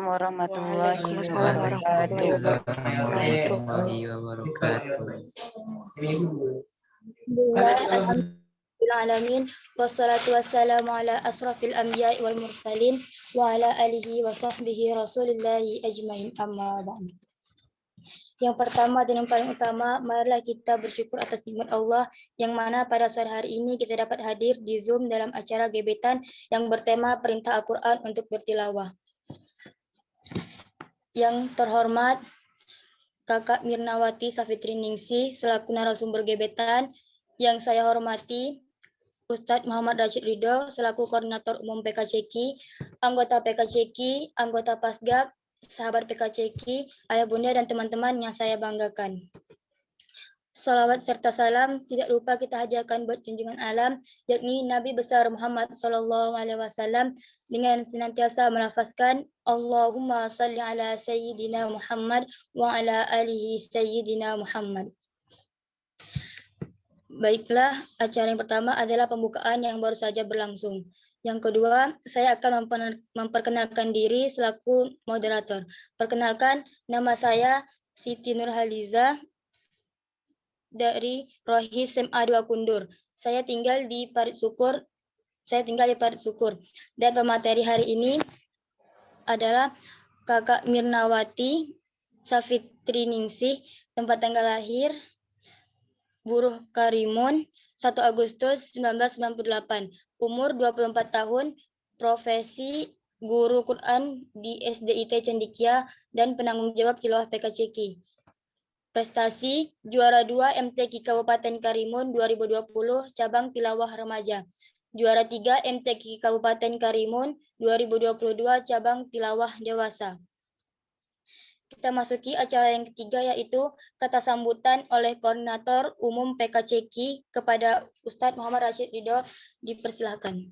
warahmatullahi Waalaikumsalam warahmatullahi wabarakatuh. wabarakatuh. warahmatullahi wabarakatuh. Alamin wassalatu wassalamu ala asrafil anbiya'i wal mursalin wa ala alihi wa sahbihi rasulillahi ajmain amma ba'du. Yang pertama dan yang paling utama, marilah kita bersyukur atas nikmat Allah yang mana pada sore hari ini kita dapat hadir di Zoom dalam acara gebetan yang bertema perintah Al-Quran untuk bertilawah. Yang terhormat Kakak Mirnawati Safitri Ningsih selaku narasumber gebetan, yang saya hormati Ustadz Muhammad Rashid Ridho selaku Koordinator Umum PKCK, anggota PKCK, anggota Pasgab, sahabat PKCK, ayah bunda dan teman-teman yang saya banggakan. Salawat serta salam tidak lupa kita hadiahkan buat junjungan alam, yakni Nabi besar Muhammad SAW dengan senantiasa melafazkan Allahumma salli ala Sayyidina Muhammad wa ala alihi Sayyidina Muhammad. Baiklah, acara yang pertama adalah pembukaan yang baru saja berlangsung. Yang kedua, saya akan memperkenalkan diri selaku moderator. Perkenalkan, nama saya Siti Nurhaliza dari Rohis SMA 2 Kundur. Saya tinggal di Parit Syukur. Dan pemateri hari ini adalah Kakak Mirnawati Safitri Ningsih, tempat tanggal lahir Buruh Karimun 1 Agustus 1998, umur 24 tahun, profesi guru Quran di SDIT Cendikia dan penanggung jawab tilawah PKCK. Prestasi juara 2 MTQ Kabupaten Karimun 2020 cabang tilawah remaja. Juara 3 MTQ Kabupaten Karimun 2022 cabang tilawah dewasa. Kita masuki acara yang ketiga, yaitu kata sambutan oleh Koordinator Umum PKCK kepada Ustadz Muhammad Rashid Ridho. Dipersilakan.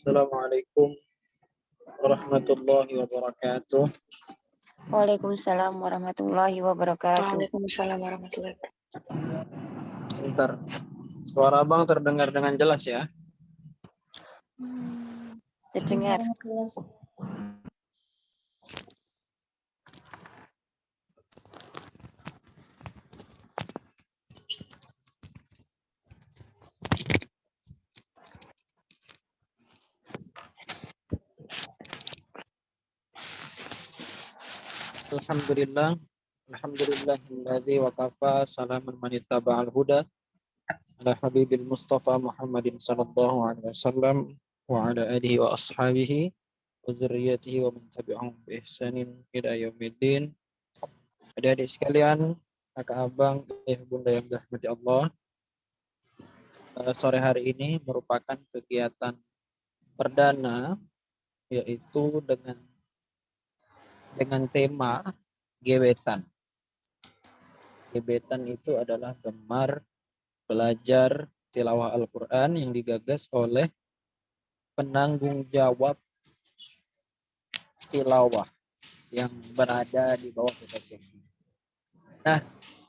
Assalamualaikum warahmatullahi wabarakatuh. Waalaikumsalam warahmatullahi wabarakatuh. Waalaikumsalam warahmatullahi wabarakatuh. Sebentar, suara abang terdengar dengan jelas ya? Terdengar. Alhamdulillah, alhamdulillahilladzi wa kafa salamun man ittaba'al huda ala habibil mustafa Muhammadin sallallahu alaihi wasallam wa ala alihi wa ashabihi wa dzurriyyatihi wa man tabi'ahum bi ihsanin ila yaumiddin. Adik-adik sekalian, kakak abang, bunda yang dirahmati Allah, sore hari ini merupakan kegiatan perdana, yaitu dengan tema gebetan. Gebetan itu adalah gemar belajar tilawah Al-Quran yang digagas oleh penanggung jawab tilawah yang berada di bawah PKCK. Nah,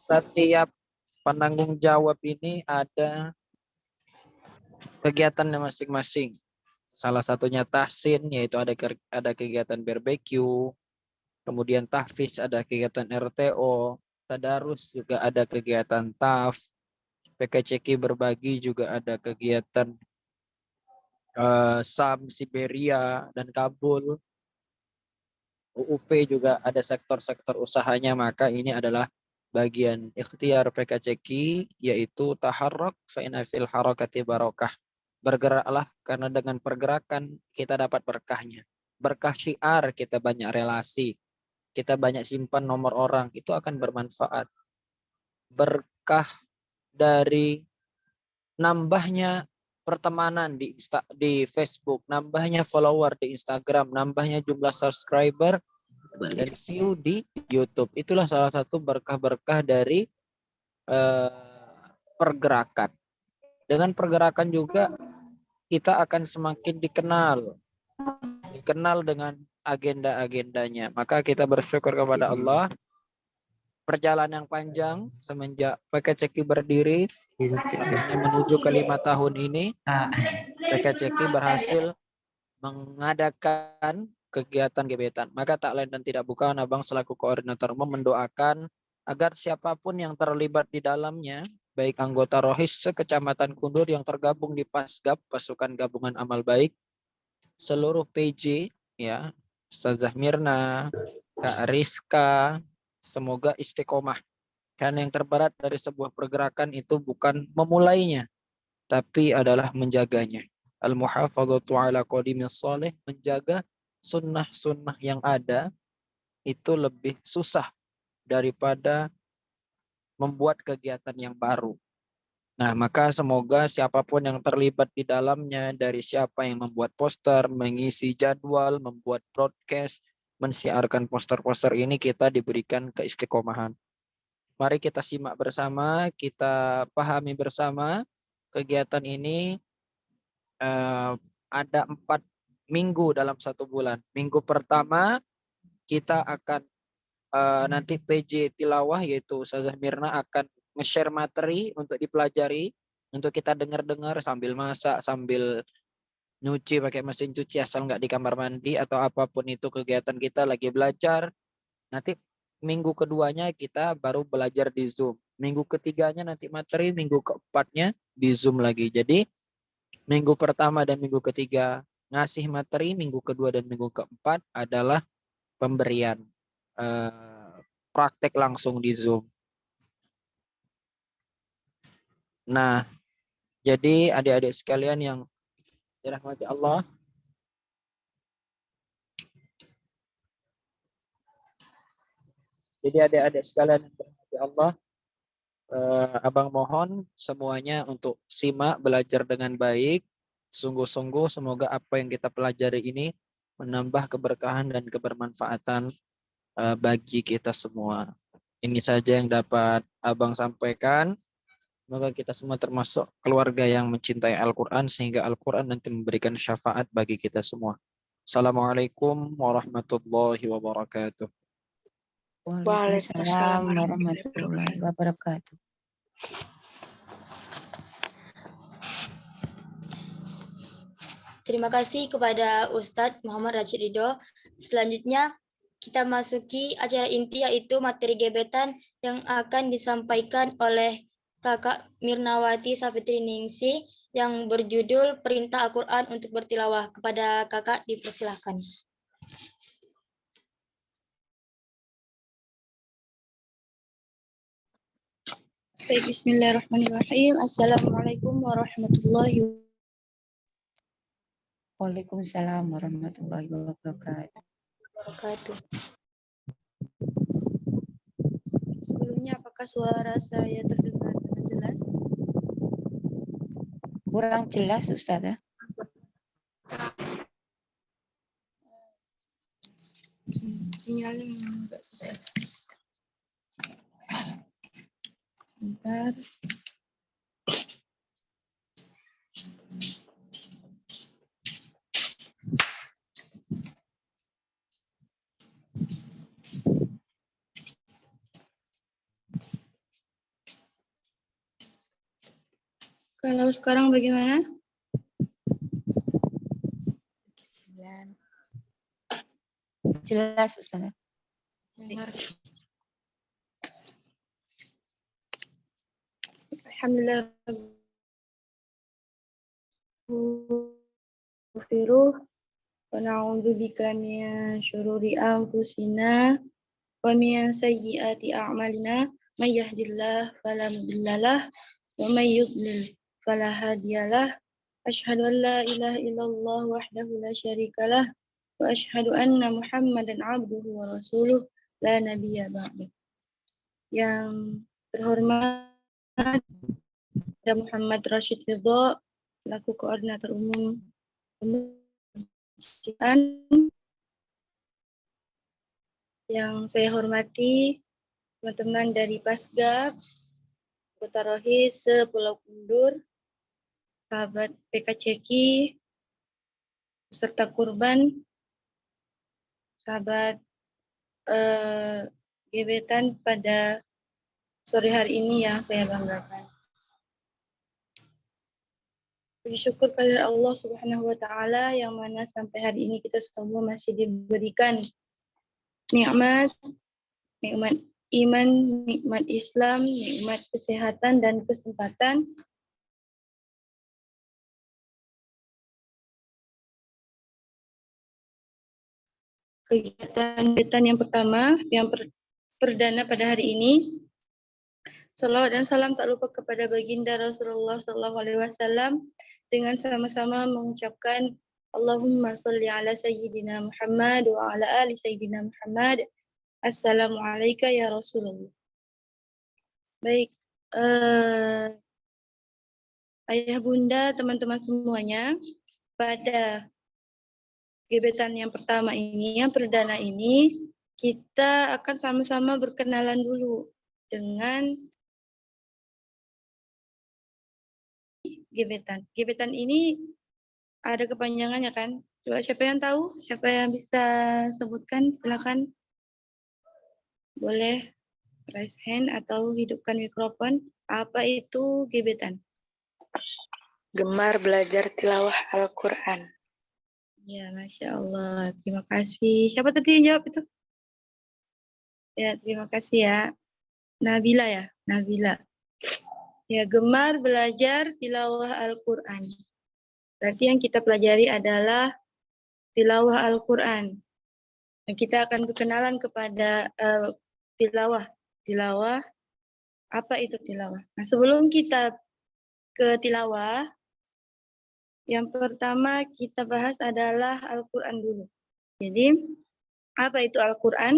setiap penanggung jawab ini ada kegiatannya masing-masing. Salah satunya tahsin, yaitu ada kegiatan barbecue. Kemudian tahfiz ada kegiatan RTO, tadarus juga ada kegiatan TAF, PKCK berbagi juga ada kegiatan SAM, Siberia, dan Kabul. UUP juga ada sektor-sektor usahanya, maka ini adalah bagian ikhtiar PKCQ, yaitu taharrak fa inna fil harakati barakah. Bergeraklah karena dengan pergerakan kita dapat berkahnya. Berkah syiar, kita banyak relasi, kita banyak simpan nomor orang, itu akan bermanfaat. Berkah dari nambahnya pertemanan di Facebook, nambahnya follower di Instagram, nambahnya jumlah subscriber dan view di YouTube. Itulah salah satu berkah-berkah dari pergerakan. Dengan pergerakan juga kita akan semakin dikenal dengan agenda-agendanya. Maka kita bersyukur kepada Allah, perjalanan yang panjang semenjak PKCQ berdiri akhirnya menuju ke 5 tahun ini, PKCQ berhasil mengadakan kegiatan gebetan. Maka tak lain dan tidak bukan, Abang selaku koordinator mendoakan agar siapapun yang terlibat di dalamnya, baik anggota Rohis sekecamatan Kundur yang tergabung di Pasgab, Pasukan Gabungan Amal Baik, seluruh PJ, ya, Ustazah Mirna, Kak Rizka, semoga istiqomah. Karena yang terberat dari sebuah pergerakan itu bukan memulainya, tapi adalah menjaganya. Al-muhafadzatu ala qadimis salih, menjaga sunnah-sunnah yang ada itu lebih susah daripada membuat kegiatan yang baru. Nah, maka semoga siapapun yang terlibat di dalamnya, dari siapa yang membuat poster, mengisi jadwal, membuat broadcast, mensiarkan poster-poster ini, kita diberikan keistiqomahan. Mari kita simak bersama, kita pahami bersama kegiatan ini. Ada 4 minggu dalam 1 bulan. Minggu pertama kita akan nanti PJ Tilawah, yaitu Ustazah Mirna akan nge-share materi untuk dipelajari, untuk kita dengar-dengar sambil masak, sambil nyuci pakai mesin cuci, asal nggak di kamar mandi atau apapun itu kegiatan kita lagi belajar. Nanti minggu keduanya kita baru belajar di Zoom. Minggu ketiganya nanti materi, minggu keempatnya di Zoom lagi. Jadi minggu pertama dan minggu ketiga ngasih materi, minggu kedua dan minggu keempat adalah pemberian praktek langsung di Zoom. Nah, jadi adik-adik sekalian yang dirahmati Allah, jadi adik-adik sekalian yang dirahmati Allah, Abang mohon semuanya untuk simak, belajar dengan baik, sungguh-sungguh. Semoga apa yang kita pelajari ini menambah keberkahan dan kebermanfaatan bagi kita semua. Ini saja yang dapat Abang sampaikan. Semoga kita semua termasuk keluarga yang mencintai Al-Quran, sehingga Al-Quran nanti memberikan syafaat bagi kita semua. Assalamualaikum warahmatullahi wabarakatuh. Waalaikumsalam warahmatullahi wabarakatuh. Terima kasih kepada Ustadz Muhammad Rashid Ridho. Selanjutnya kita masuki acara inti, yaitu materi gebetan yang akan disampaikan oleh Kakak Mirnawati Safitri Ningsih yang berjudul Perintah Al-Quran untuk Bertilawah. Kepada Kakak dipersilahkan. Baik, bismillahirrahmanirrahim. Assalamualaikum warahmatullahi wabarakatuh. Waalaikumsalam warahmatullahi wabarakatuh. Sebelumnya, apakah suara saya terdengar dengan jelas? Kurang jelas, Ustazah. Sinyalnya enggak bisa. Bentar. Kalau sekarang bagaimana? Jelas, Ustazah. Alhamdulillah. Firuh wa na'udzubika min syururi anfusina wa min sayyiati a'malina may yahdihillahu fala mudilla lahu wa may yudlil fala hadiya lahu. Asyhadu an la ilaha illallah wahdahu la syarika lah wa asyhadu anna Muhammadan abduhu wa rasuluh la nabiyya ba'du. Yang terhormat Muhammad Rashid Ridho selaku koordinator umum yang saya hormati teman-teman dari Pasgab, Kota Rohis, Pulau Kundur, sahabat PKCK, peserta kurban, sahabat gebetan pada sore hari ini yang saya banggakan. Puji syukur kepada Allah Subhanahu wa Ta'ala yang mana sampai hari ini kita semua masih diberikan nikmat iman, nikmat Islam, nikmat kesehatan dan kesempatan kegiatan yang pertama, yang perdana pada hari ini. Salawat dan salam tak lupa kepada baginda Rasulullah SAW dengan sama-sama mengucapkan Allahumma sholli ala sayyidina Muhammad wa ala ali sayyidina Muhammad. Assalamualaikum ya Rasulullah. Baik, ayah bunda, teman-teman semuanya, pada gebetan yang pertama ini, yang perdana ini, kita akan sama-sama berkenalan dulu dengan gebetan. Gebetan ini ada kepanjangannya kan? Coba siapa yang tahu? Siapa yang bisa sebutkan? Silakan. Boleh raise hand atau hidupkan mikrofon. Apa itu gebetan? Gemar belajar tilawah Al-Quran. Ya, Masya Allah. Terima kasih. Siapa tadi yang jawab itu? Ya, terima kasih ya. Nabila ya? Nabila. Ya, gemar belajar tilawah Al-Quran. Berarti yang kita pelajari adalah tilawah Al-Quran. Dan kita akan berkenalan kepada tilawah. Tilawah, apa itu tilawah? Nah, sebelum kita ke tilawah, yang pertama kita bahas adalah Al-Quran dulu. Jadi, apa itu Al-Quran?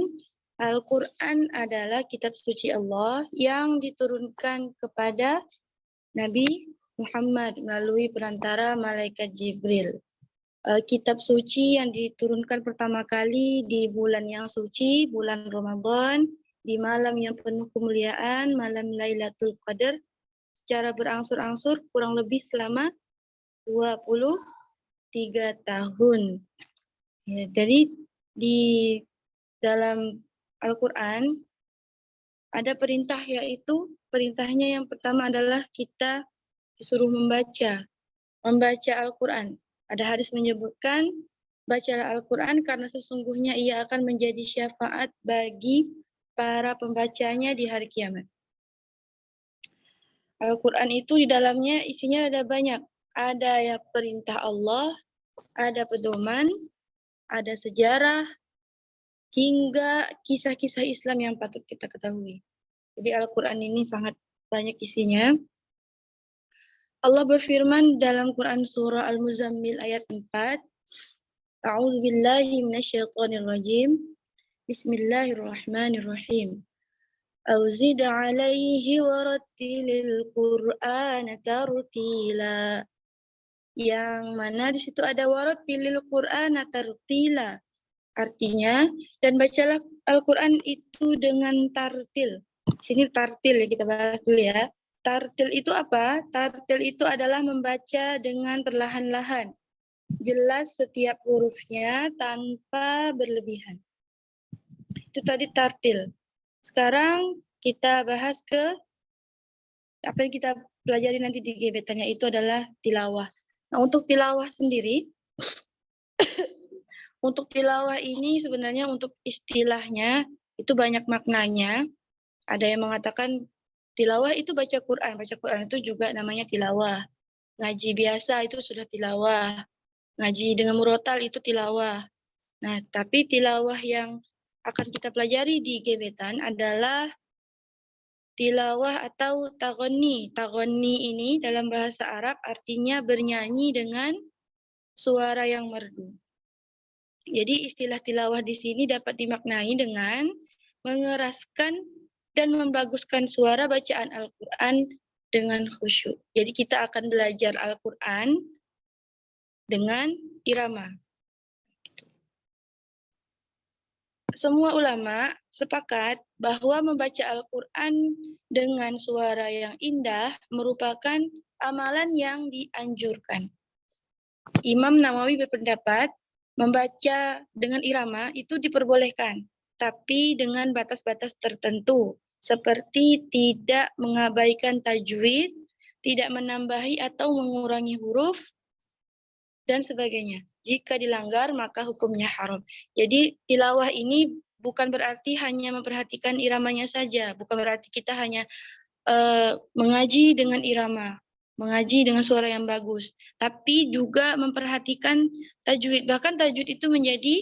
Al-Quran adalah kitab suci Allah yang diturunkan kepada Nabi Muhammad melalui perantara malaikat Jibril. Kitab suci yang diturunkan pertama kali di bulan yang suci, bulan Ramadan, di malam yang penuh kemuliaan, malam Lailatul Qadar, secara berangsur-angsur kurang lebih selama 23 tahun. Ya, jadi di dalam Al-Quran ada perintah, yaitu perintahnya yang pertama adalah kita disuruh membaca Al-Quran. Ada hadis menyebutkan bacalah Al-Quran karena sesungguhnya ia akan menjadi syafaat bagi para pembacanya di hari kiamat. Al-Quran itu di dalamnya isinya ada banyak. Ada ya perintah Allah, ada pedoman, ada sejarah, hingga kisah-kisah Islam yang patut kita ketahui. Jadi Al-Quran ini sangat banyak isinya. Allah berfirman dalam Quran surah Al-Muzammil ayat 4. A'udzubillahi minasyaitonirrajim. Bismillahirrahmanirrahim. Auzid 'alaihi warattilil Qur'ana tartila. Yang mana di situ ada warattilil Qur'ana tartila. Artinya, dan bacalah Al-Quran itu dengan tartil. Sini tartil ya, kita bahas dulu ya. Tartil itu apa? Tartil itu adalah membaca dengan perlahan-lahan. Jelas setiap hurufnya tanpa berlebihan. Itu tadi tartil. Sekarang kita bahas ke apa yang kita pelajari nanti di gebetannya, itu adalah tilawah. Nah, untuk tilawah sendiri, untuk tilawah ini sebenarnya untuk istilahnya itu banyak maknanya. Ada yang mengatakan tilawah itu baca Quran. Baca Quran itu juga namanya tilawah. Ngaji biasa itu sudah tilawah. Ngaji dengan murotal itu tilawah. Nah, tapi tilawah yang akan kita pelajari di gebetan adalah tilawah atau taghani. Taghani ini dalam bahasa Arab artinya bernyanyi dengan suara yang merdu. Jadi istilah tilawah di sini dapat dimaknai dengan mengeraskan dan membaguskan suara bacaan Al-Quran dengan khusyuk. Jadi kita akan belajar Al-Quran dengan irama. Semua ulama sepakat bahwa membaca Al-Quran dengan suara yang indah merupakan amalan yang dianjurkan. Imam Nawawi berpendapat membaca dengan irama itu diperbolehkan, tapi dengan batas-batas tertentu, seperti tidak mengabaikan tajwid, tidak menambahi atau mengurangi huruf, dan sebagainya. Jika dilanggar, maka hukumnya haram. Jadi tilawah ini bukan berarti hanya memperhatikan iramanya saja, bukan berarti kita hanya mengaji dengan irama, mengaji dengan suara yang bagus, tapi juga memperhatikan tajwid. Bahkan tajwid itu menjadi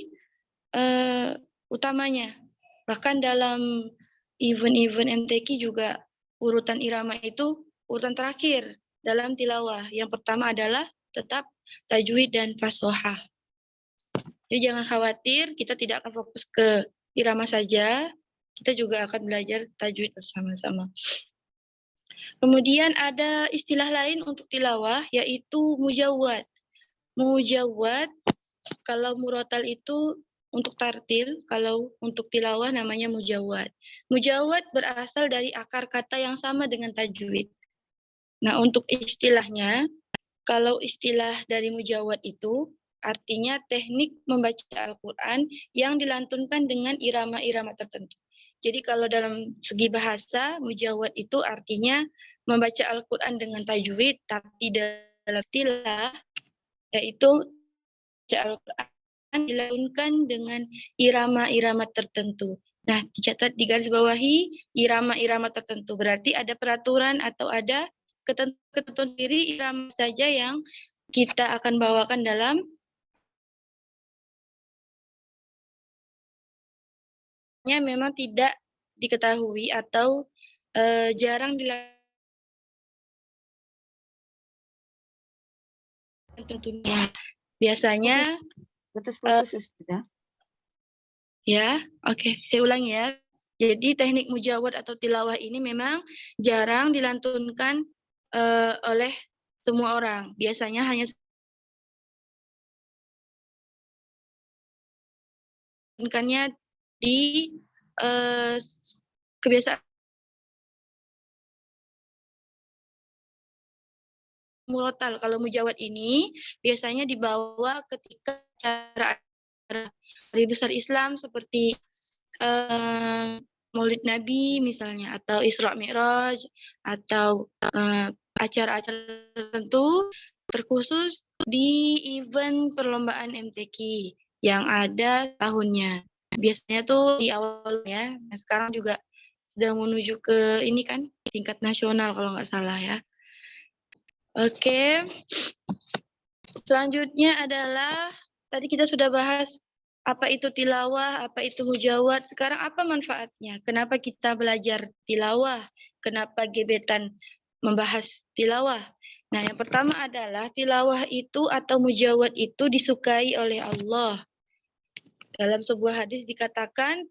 utamanya. Bahkan dalam event-event MTQ juga urutan irama itu urutan terakhir dalam tilawah. Yang pertama adalah tetap tajwid dan fashohah. Jadi jangan khawatir, kita tidak akan fokus ke irama saja, kita juga akan belajar tajwid bersama-sama. Kemudian ada istilah lain untuk tilawah, yaitu mujawwad. Mujawwad, kalau murotal itu untuk tartil, kalau untuk tilawah namanya mujawwad. Mujawwad berasal dari akar kata yang sama dengan tajwid. Nah, untuk istilahnya, kalau istilah dari mujawwad itu artinya teknik membaca Al-Quran yang dilantunkan dengan irama-irama tertentu. Jadi kalau dalam segi bahasa, mujawwad itu artinya membaca Al-Quran dengan tajwid, tapi dalam istilah yaitu membaca Al-Quran dilantunkan dengan irama-irama tertentu. Nah, dicatat di garis bawahi irama-irama tertentu. Berarti ada peraturan atau ada ketentuan diri irama saja yang kita akan bawakan dalam memang tidak diketahui atau jarang dilakukan tentunya. Biasanya Putus-putus Ustazah. ya, oke, saya ulang ya. Jadi teknik mujawwad atau tilawah ini memang jarang dilantunkan oleh semua orang. Biasanya hanya di kebiasaan murotal. Kalau mujawwad ini biasanya dibawa ketika acara hari besar Islam seperti Maulid Nabi misalnya, atau Isra Mi'raj, atau acara-acara tertentu terkhusus di event perlombaan MTQ yang ada tahunnya. Biasanya tuh di awal ya. Nah, sekarang juga sedang menuju ke ini kan tingkat nasional kalau nggak salah ya. Oke. Selanjutnya adalah tadi kita sudah bahas apa itu tilawah, apa itu mujawwad. Sekarang apa manfaatnya? Kenapa kita belajar tilawah? Kenapa gebetan membahas tilawah? Nah, yang pertama adalah tilawah itu atau mujawwad itu disukai oleh Allah. Dalam sebuah hadis dikatakan,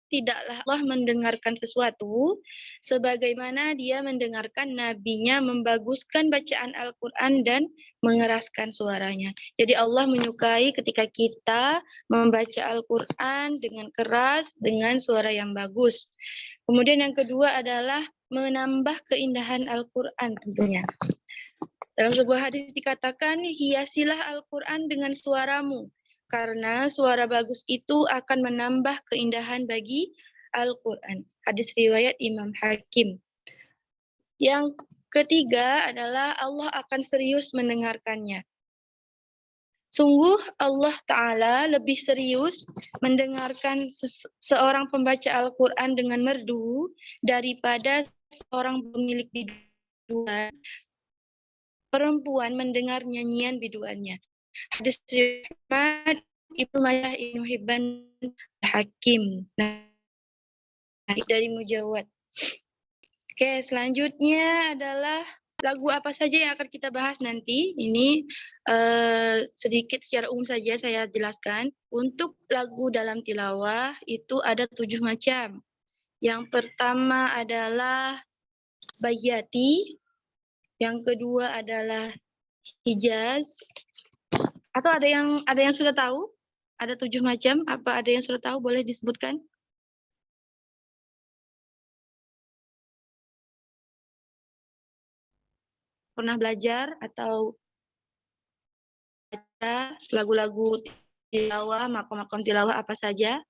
tidaklah Allah mendengarkan sesuatu sebagaimana dia mendengarkan nabinya membaguskan bacaan Al-Quran dan mengeraskan suaranya. Jadi Allah menyukai ketika kita membaca Al-Quran dengan keras, dengan suara yang bagus. Kemudian yang kedua adalah menambah keindahan Al-Quran tentunya. Dalam sebuah hadis dikatakan, hiasilah Al-Quran dengan suaramu. Karena suara bagus itu akan menambah keindahan bagi Al-Quran. Hadis riwayat Imam Hakim. Yang ketiga adalah Allah akan serius mendengarkannya. Sungguh Allah Ta'ala lebih serius mendengarkan seorang pembaca Al-Quran dengan merdu daripada seorang pemilik biduan perempuan mendengar nyanyian biduannya. Hadis riwayat Ibnu Majah, Ibnu Hibban, Hakim. Nah, dari mujawwad. Oke, selanjutnya adalah lagu apa saja yang akan kita bahas nanti. Ini sedikit secara umum saja saya jelaskan. Untuk lagu dalam tilawah itu ada 7 macam. Yang pertama adalah Bayati, yang kedua adalah Hijaz. Atau ada yang sudah tahu? Ada 7 macam, apa ada yang sudah tahu? Boleh disebutkan? Pernah belajar atau baca lagu-lagu tilawah, makom-makom tilawah apa saja?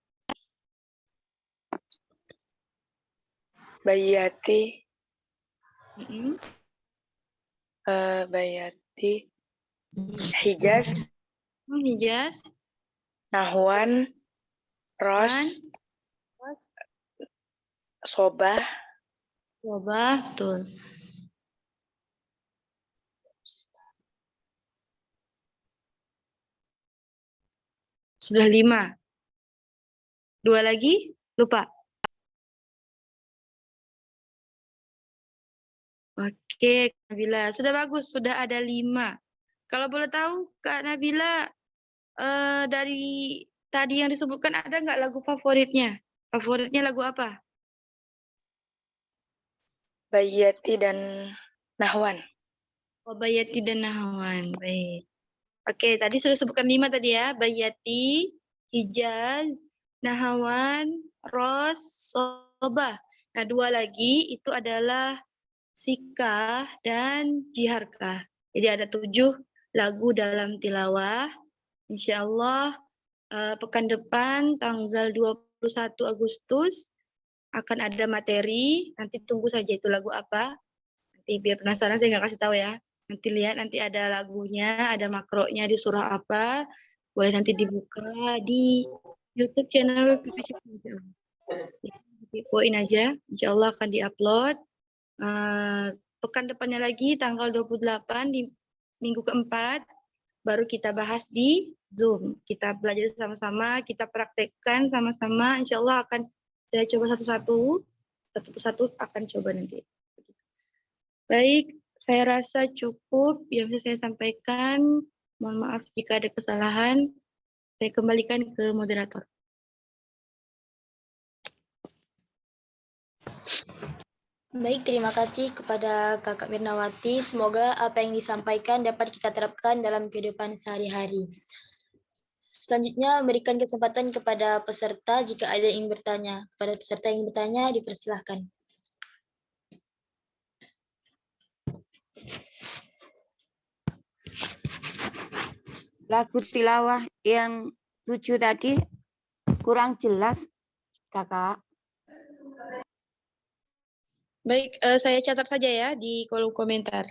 Bayati, Mm-mm. Bayati, Hijaz, Hijaz, Nahwan, Ros, Sobah, coba, betul. Sudah 5. 2 lagi? Lupa. Oke, Kak Nabila. Sudah bagus, sudah ada 5. Kalau boleh tahu, Kak Nabila, dari tadi yang disebutkan ada nggak lagu favoritnya? Favoritnya lagu apa? Bayati, dan Nahwan. Oh, Bayati dan Nahwan. Baik. Oke, tadi sudah sebutkan 5 tadi ya. Bayati, Hijaz, Nahwan, Ros, Sobah. Nah, 2 lagi itu adalah Sikah dan Jiharkah. Jadi ada 7 lagu dalam tilawah. Insya Allah pekan depan tanggal 21 Agustus akan ada materi. Nanti tunggu saja itu lagu apa. Nanti biar penasaran saya nggak kasih tahu ya. Nanti lihat, nanti ada lagunya, ada makronya di surah apa. Boleh nanti dibuka di YouTube channel PPC. Poin aja, insya Allah akan diupload. Pekan depannya lagi tanggal 28 di minggu keempat baru kita bahas di Zoom. Kita belajar sama-sama, kita praktekkan sama-sama. Insya Allah akan saya coba satu-satu, satu persatu akan coba nanti. Baik, saya rasa cukup yang bisa saya sampaikan. Mohon maaf jika ada kesalahan. Saya kembalikan ke moderator. Baik, terima kasih kepada Kakak Mirnawati. Semoga apa yang disampaikan dapat kita terapkan dalam kehidupan sehari-hari. Selanjutnya, berikan kesempatan kepada peserta jika ada yang ingin bertanya. Pada peserta yang ingin bertanya, dipersilahkan. Lagu tilawah yang 7 tadi kurang jelas, Kakak. Baik, saya catat saja ya di kolom komentar.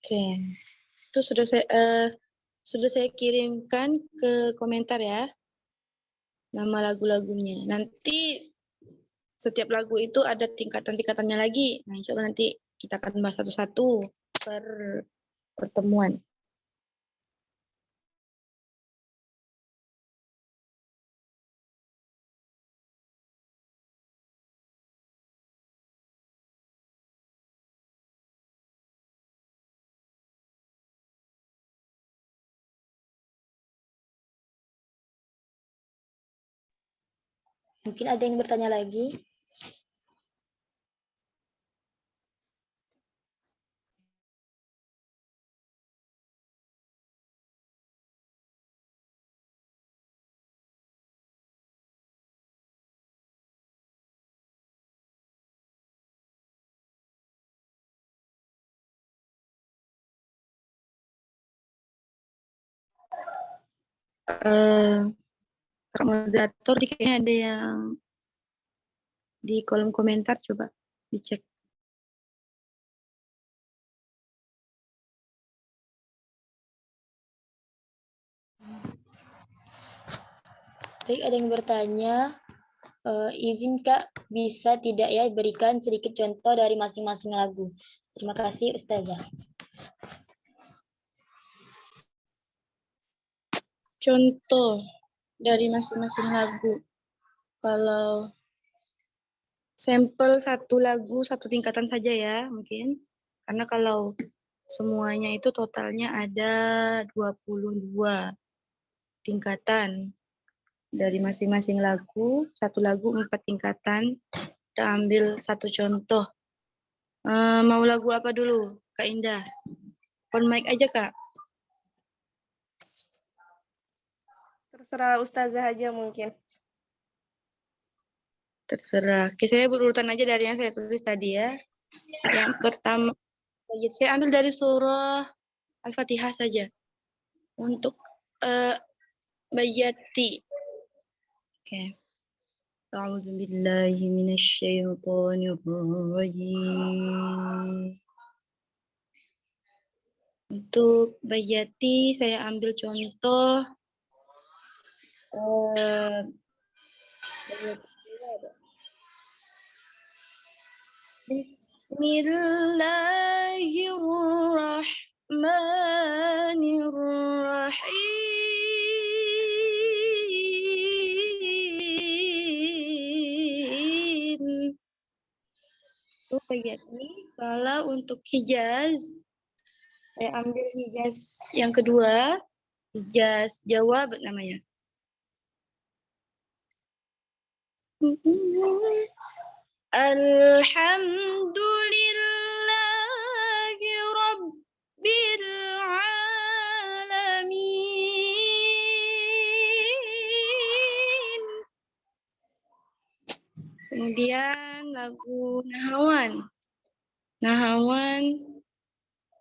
Oke, itu sudah saya kirimkan ke komentar ya, nama lagu-lagunya. Nanti setiap lagu itu ada tingkatan-tingkatannya lagi. Nah, insya Allah nanti kita akan bahas satu-satu per pertemuan. Mungkin ada yang bertanya lagi. Kak moderator, kayaknya ada yang di kolom komentar, coba dicek. Baik, ada yang bertanya. Izin Kak, bisa tidak ya berikan sedikit contoh dari masing-masing lagu? Terima kasih Ustazah. Contoh dari masing-masing lagu. Kalau sampel satu lagu, satu tingkatan saja ya mungkin. Karena kalau semuanya itu totalnya ada 22 tingkatan. Dari masing-masing lagu, satu lagu 4 tingkatan. Kita ambil satu contoh. Mau lagu apa dulu, Kak Indah? On mic aja, Kak. Terserah Ustazah aja mungkin. Terserah. Oke, saya berurutan aja dari yang saya tulis tadi ya. Yang pertama, saya ambil dari surah Al-Fatihah saja. Untuk Bayati. Oke. A'udzu billahi minasyaitonir rajim. Untuk Bayati saya ambil contoh Bismillahirrahmanirrahim. Itu Bayati. Kalau untuk Hijaz, saya ambil Hijaz yang kedua. Hijaz Jawa namanya. Alhamdulillahi Rabbil Alamin. Kemudian lagu Nahawan. Nahawan,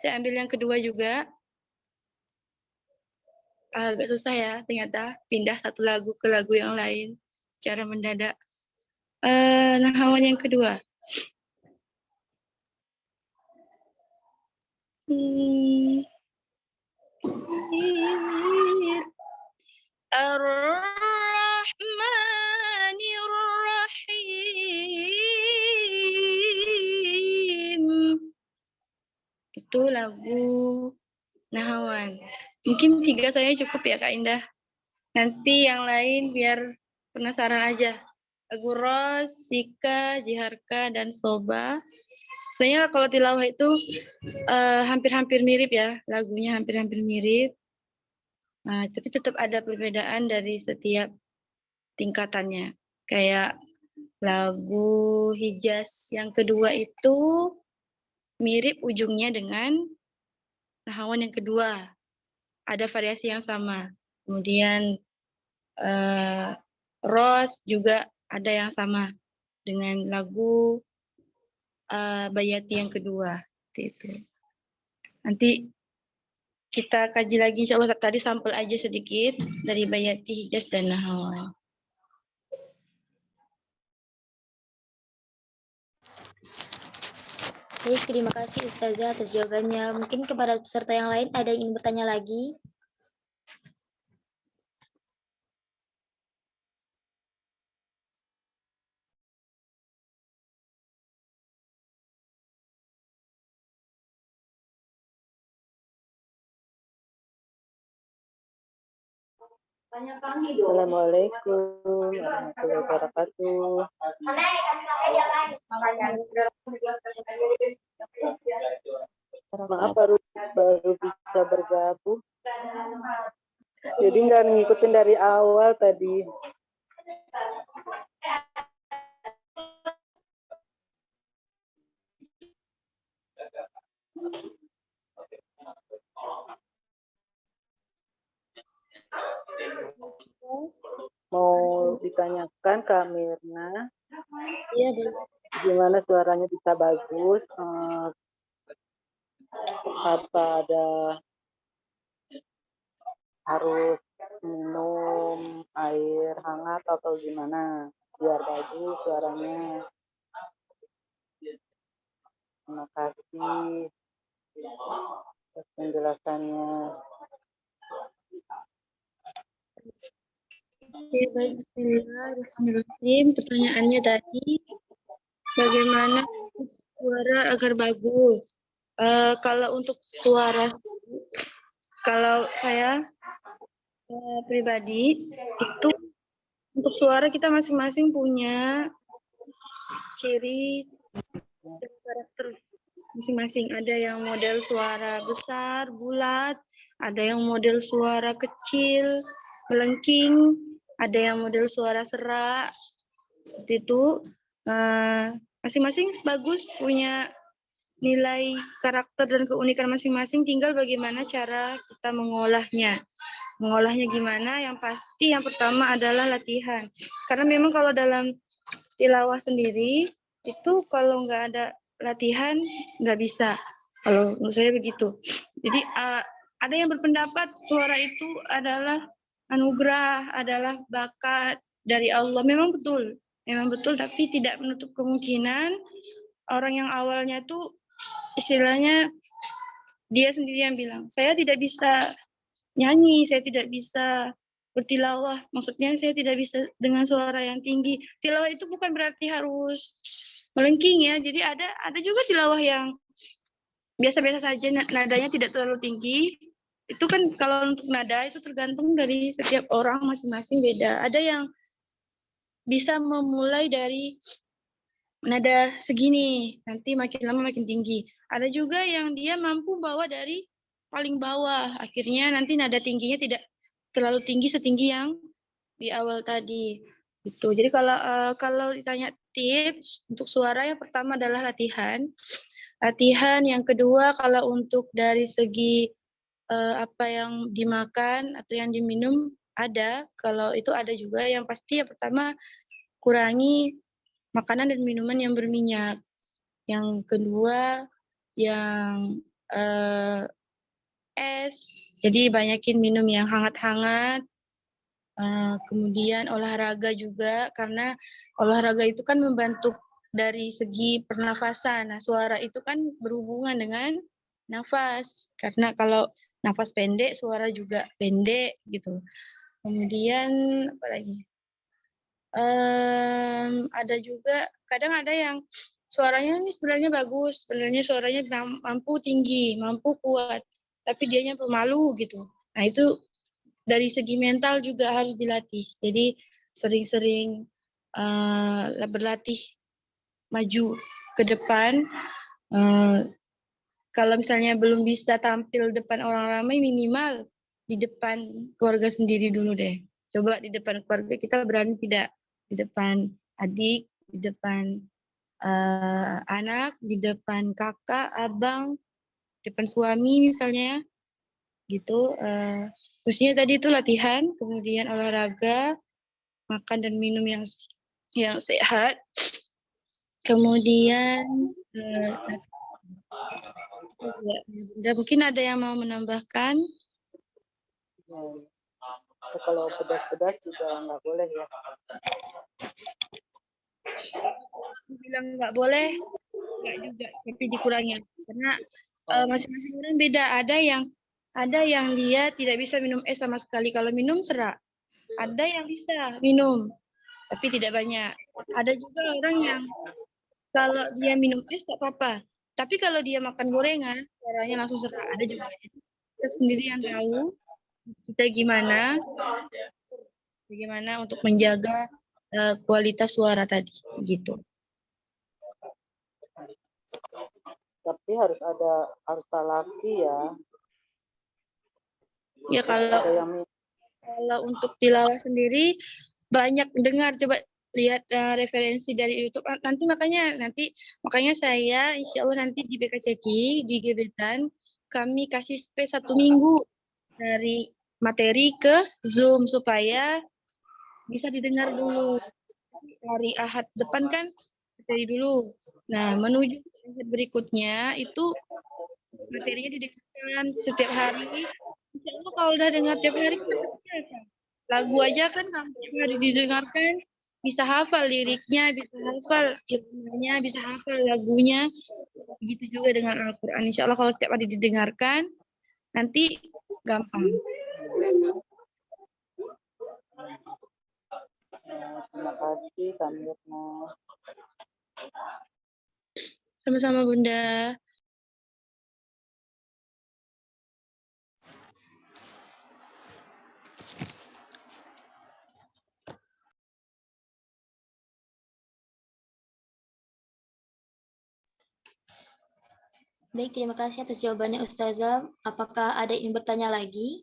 saya ambil yang kedua juga. Agak susah ya ternyata pindah satu lagu ke lagu yang lain secara mendadak. Nahawan yang kedua. Ar-Rahmanir-Rahim. Itu lagu Nahawan. Mungkin 3 saya cukup ya Kak Indah. Nanti yang lain biar penasaran aja. Lagu Ros, Sika, Jiharka, dan Soba. Sebenarnya kalau tilawah itu hampir-hampir mirip ya. Lagunya hampir-hampir mirip. Nah, tapi tetap ada perbedaan dari setiap tingkatannya. Kayak lagu Hijaz yang kedua itu mirip ujungnya dengan Nahawan yang kedua. Ada variasi yang sama. Kemudian Ros juga ada yang sama dengan lagu Bayati yang kedua. Itu. Nanti kita kaji lagi, insya Allah tadi sampel aja sedikit dari Bayati, Hijaz, dan Nahawan. Baik, terima kasih Ustazah atas jawabannya. Mungkin kepada peserta yang lain ada yang ingin bertanya lagi? Assalamualaikum warahmatullahi wabarakatuh. Maaf baru bisa bergabung. Jadi nggak ngikutin dari awal tadi. Mau ditanyakan Kak Mirna, Iya, gimana suaranya bisa bagus? Apa ada harus minum air hangat atau gimana biar bagus suaranya? Terima kasih atas penjelasannya. Oke, baik. Bismillahirrahmanirrahim. Pertanyaannya tadi, bagaimana suara agar bagus? Kalau untuk suara, kalau saya pribadi, itu untuk suara kita masing-masing punya ciri dan karakter masing-masing. Ada yang model suara besar, bulat, ada yang model suara kecil, melengking, ada yang model suara serak. Seperti itu. Masing-masing bagus, punya nilai karakter dan keunikan masing-masing, tinggal bagaimana cara kita mengolahnya. Mengolahnya gimana? Yang pasti yang pertama adalah latihan. Karena memang kalau dalam tilawah sendiri, itu kalau nggak ada latihan, nggak bisa. Kalau menurut saya begitu. Jadi ada yang berpendapat suara itu adalah anugerah, adalah bakat dari Allah. Memang betul, tapi tidak menutup kemungkinan orang yang awalnya tuh istilahnya dia sendiri yang bilang, saya tidak bisa nyanyi, saya tidak bisa bertilawah. Maksudnya saya tidak bisa dengan suara yang tinggi. Tilawah itu bukan berarti harus melengking ya. Jadi ada juga tilawah yang biasa-biasa saja, nadanya tidak terlalu tinggi. Itu kan kalau untuk nada itu tergantung dari setiap orang masing-masing beda. Ada yang bisa memulai dari nada segini, nanti makin lama makin tinggi. Ada juga yang dia mampu bawa dari paling bawah, akhirnya nanti nada tingginya tidak terlalu tinggi setinggi yang di awal tadi. Gitu. Jadi kalau ditanya tips untuk suara, yang pertama adalah latihan. Latihan, yang kedua kalau untuk dari segi apa yang dimakan atau yang diminum ada, kalau itu ada juga. Yang pasti yang pertama kurangi makanan dan minuman yang berminyak. Yang kedua yang es, jadi banyakin minum yang hangat-hangat. Kemudian olahraga juga, karena olahraga itu kan membantu dari segi pernafasan. Nah, suara itu kan berhubungan dengan nafas, karena kalau nafas pendek, suara juga pendek gitu. Kemudian apa lagi? Ada juga, kadang ada yang suaranya ini sebenarnya bagus, sebenarnya suaranya mampu tinggi, mampu kuat, tapi dianya pemalu gitu. Nah, itu dari segi mental juga harus dilatih. Jadi sering-sering berlatih maju ke depan. Kalau misalnya belum bisa tampil depan orang ramai, minimal di depan keluarga sendiri dulu deh. Coba di depan keluarga kita berani tidak? Di depan adik, di depan anak, di depan kakak, abang, di depan suami misalnya, gitu. Khususnya tadi itu latihan, kemudian olahraga, makan dan minum yang sehat, kemudian mungkin ada yang mau menambahkan. Kalau pedas-pedas juga nggak boleh ya. Bilang nggak boleh, nggak juga, tapi dikurangi. Karena masing-masing orang beda. Ada yang dia tidak bisa minum es sama sekali. Kalau minum serak. Ada yang bisa minum, tapi tidak banyak. Ada juga orang yang kalau dia minum es tak apa-apa. Tapi kalau dia makan gorengan, suaranya langsung serak. Ada juga. Kita sendiri yang tahu kita bagaimana untuk menjaga kualitas suara tadi, gitu. Tapi harus laki ya. Ya kalau untuk tilawah sendiri banyak dengar, coba lihat referensi dari YouTube. Makanya saya insya Allah nanti di BKCK di Gebetan kami kasih space 1 minggu dari materi ke Zoom supaya bisa didengar dulu. Hari Ahad depan kan materi dulu. Nah, menuju Ahad berikutnya itu materinya didengarkan setiap hari. Insya Allah kalau udah dengar tiap hari kan lagu aja kan kalau tiap hari didengarkan bisa hafal liriknya, bisa hafal irama-nya, bisa hafal lagunya. Begitu juga dengan Al-Quran. Insya Allah kalau setiap hari didengarkan nanti gampang. kasih Kak Mirna. Sama-sama Bunda. Baik, terima kasih atas jawabannya Ustazah. Apakah ada yang ingin bertanya lagi?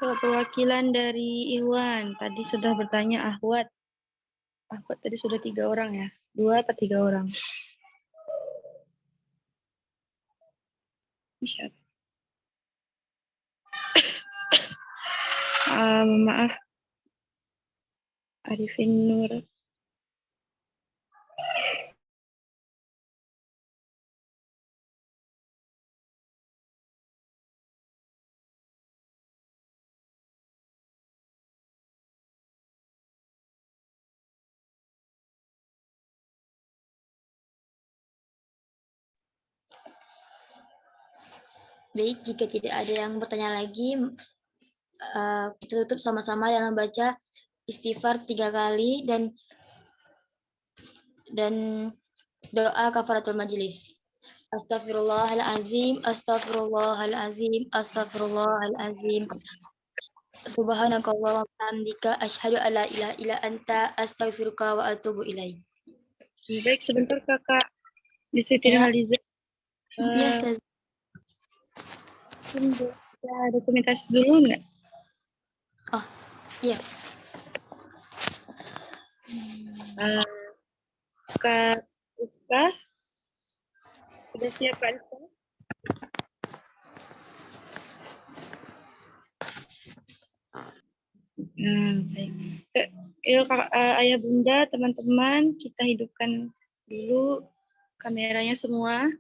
Perwakilan dari Iwan tadi sudah bertanya Ahwat. Ahwat tadi sudah 3 orang ya? 2 atau 3 orang? Siapa? Maaf. Arifin Nur. Baik, jika tidak ada yang bertanya lagi, kita tutup sama-sama dengan baca istighfar 3 kali dan doa kafaratul majelis. Astagfirullahalazim, astagfirullahalazim, astagfirullahalazim. Subhanakallahumma wa bihamdika asyhadu an la ilaha illa anta astaghfiruka wa atubu ilaik. Baik, sebentar Kakak. Di Siti Ya. Nurhaliza. Iya, Ustaz. Bisa dokumentasi dulu nggak? Oh, iya. Kak Rizka. Sudah siap Kak Rizka? Baik. Yuk, ayah bunda, teman-teman, kita hidupkan dulu kameranya semua.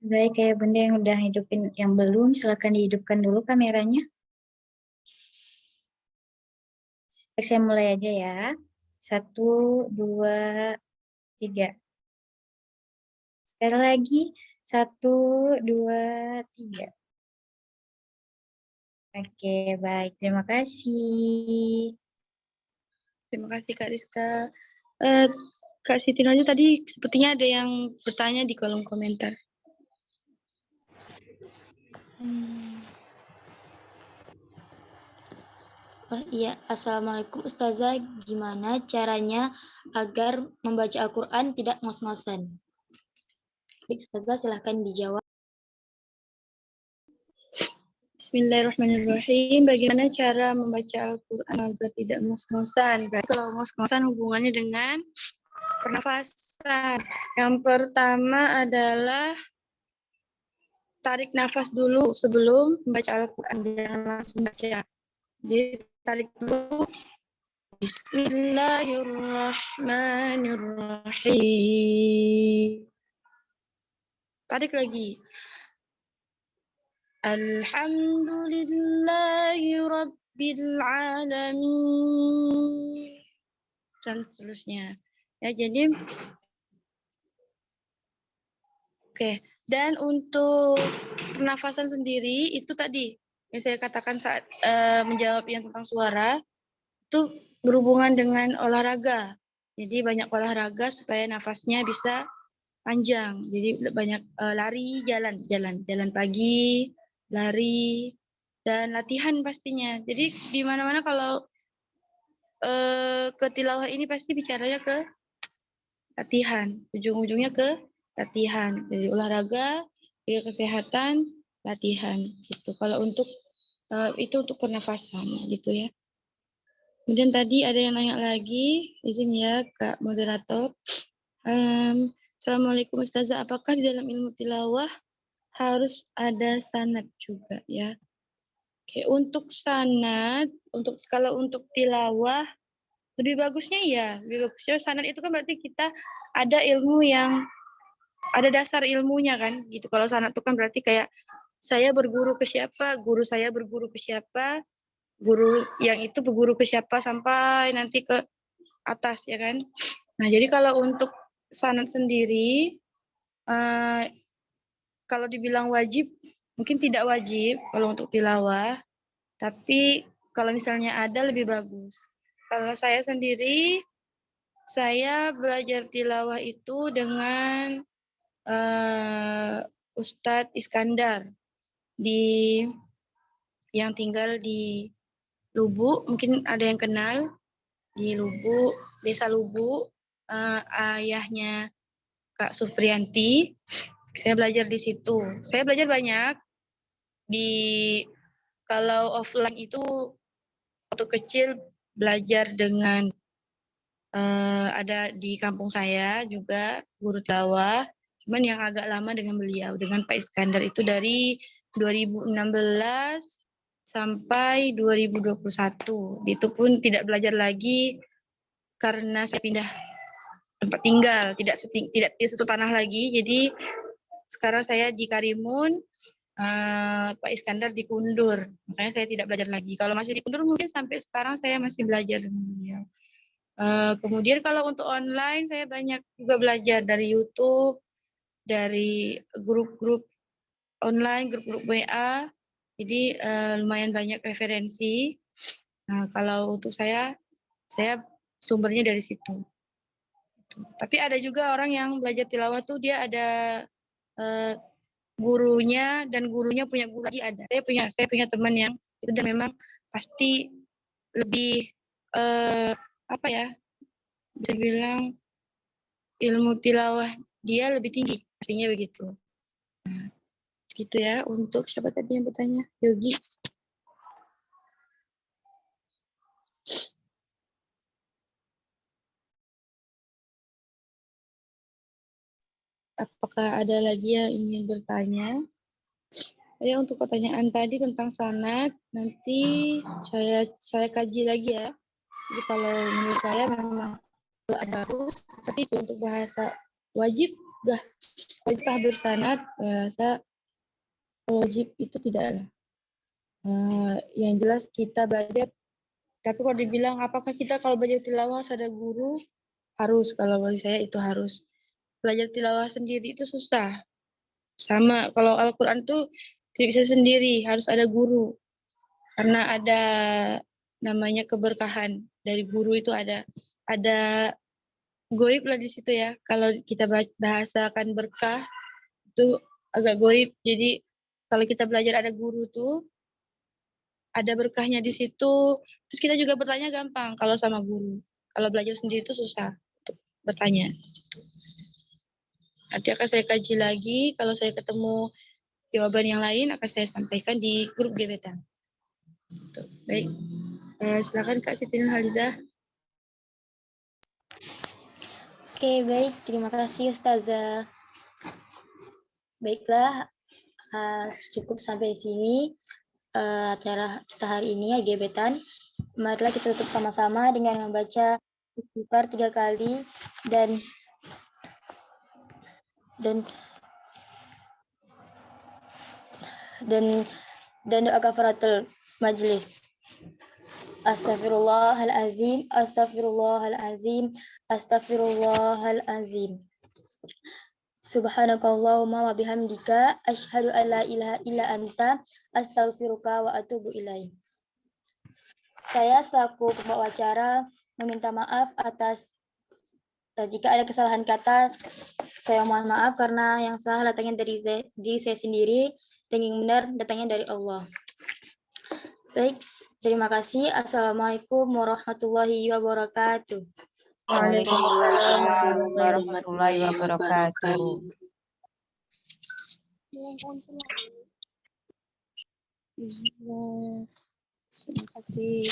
Baik, kayak bunda yang udah hidupin, yang belum, silakan dihidupkan dulu kameranya. Baik, saya mulai aja ya. 1, 2, 3. Sekali lagi, 1, 2, 3. Oke, baik. Terima kasih. Terima kasih Kak Rizka. Kak Siti Nurhaliza tadi sepertinya ada yang bertanya di kolom komentar. Oh iya, Assalamualaikum Ustazah. Gimana caranya agar membaca Al-Quran tidak ngos-ngosan? Baik, Ustazah, silahkan dijawab. Bismillahirrahmanirrahim. Bagaimana cara membaca Al-Quran agar tidak ngos-ngosan? Kalau ngos-ngosan hubungannya dengan pernafasan. Yang pertama adalah tarik nafas dulu sebelum membaca Al-Quran. Jangan langsung baca. Jadi tarik dulu. Bismillahirrahmanirrahim. Tarik lagi. Alhamdulillahi Rabbil Alamin. Dan seterusnya. Ya, jadi oke. Dan untuk pernafasan sendiri itu tadi yang saya katakan saat menjawab yang tentang suara itu berhubungan dengan olahraga. Jadi banyak olahraga supaya nafasnya bisa panjang. Jadi banyak lari, jalan pagi, lari, dan latihan pastinya. Jadi di mana-mana kalau ke tilawah ini pasti bicaranya ke latihan. Ujung-ujungnya ke latihan. Dari olahraga, dari kesehatan, latihan. Gitu. Kalau untuk itu untuk pernafasan gitu ya. Kemudian tadi ada yang nanya lagi, izin ya Kak Moderator. Assalamualaikum Ustazah, apakah di dalam ilmu tilawah harus ada sanad juga ya? Oke, untuk sanad, kalau untuk tilawah lebih bagusnya sanad itu kan berarti kita ada ilmu yang ada dasar ilmunya kan gitu. Kalau sanad itu kan berarti kayak saya berguru ke siapa, guru saya berguru ke siapa, guru yang itu berguru ke siapa sampai nanti ke atas ya kan. Nah, jadi kalau untuk sanad sendiri kalau dibilang wajib mungkin tidak wajib kalau untuk tilawah, tapi kalau misalnya ada lebih bagus. Kalau saya sendiri saya belajar tilawah itu dengan Ustadz Iskandar yang tinggal di Lubuk, mungkin ada yang kenal di Lubuk, Desa Lubuk, ayahnya Kak Supriyanti. Saya belajar di situ. Saya belajar banyak kalau offline itu waktu kecil belajar dengan ada di kampung saya juga guru tilawah. Cuman yang agak lama dengan beliau, dengan Pak Iskandar itu dari 2016 sampai 2021. Itu pun tidak belajar lagi karena saya pindah tempat tinggal, tidak di satu tanah lagi. Jadi sekarang saya di Karimun, Pak Iskandar di Kundur. Makanya saya tidak belajar lagi. Kalau masih di Kundur mungkin sampai sekarang saya masih belajar dengan beliau. Kemudian kalau untuk online saya banyak juga belajar dari YouTube, dari grup-grup online, grup-grup WA. Jadi lumayan banyak referensi. Nah, kalau untuk saya sumbernya dari situ. Tapi ada juga orang yang belajar tilawah tuh dia ada gurunya dan gurunya punya guru lagi ada. Saya punya teman yang itu dan memang pasti lebih apa ya? Bisa bilang ilmu tilawah dia lebih tinggi, pastinya begitu. Nah, gitu ya untuk siapa tadi yang bertanya? Yogi. Apakah ada lagi yang ingin bertanya? Ya, untuk pertanyaan tadi tentang sanad, nanti saya kaji lagi ya. Jadi kalau menurut saya memang ada harus, tapi untuk bahasa wajibkah bersanad, saya wajib itu tidak. Yang jelas kita belajar. Tapi kalau dibilang apakah kita kalau belajar tilawah harus ada guru? Harus, kalau bagi saya itu harus. Belajar tilawah sendiri itu susah. Sama, kalau Al-Quran itu tidak bisa sendiri, harus ada guru. Karena ada namanya keberkahan dari guru itu ada goib lah di situ ya. Kalau kita bahasakan berkah itu agak goib. Jadi kalau kita belajar ada guru tuh ada berkahnya di situ. Terus kita juga bertanya gampang kalau sama guru. Kalau belajar sendiri itu susah untuk bertanya. Nanti akan saya kaji lagi. Kalau saya ketemu jawaban yang lain akan saya sampaikan di grup gebetan. Baik, silakan Kak Siti Nurhalizah. Oke, baik. Terima kasih Ustazah. Baiklah, cukup sampai sini acara kita hari ini ya gebetan. Marilah kita tutup sama-sama dengan membaca istighfar 3 kali dan doa kafaratul majlis. Astaghfirullahalazim, astaghfirullahalazim, astaghfirullahalazim. Subhanakallahumma wa bihamdika asyhadu an la ilaha illa anta astaghfiruka wa atubu ilaik. Saya selaku pembawa acara meminta maaf atas jika ada kesalahan kata. Saya mohon maaf karena yang salah datangnya dari diri saya sendiri dan yang benar datangnya dari Allah. Baik, terima kasih. Assalamualaikum warahmatullahi wabarakatuh. Waalaikumsalam warahmatullahi wabarakatuh. Terima kasih.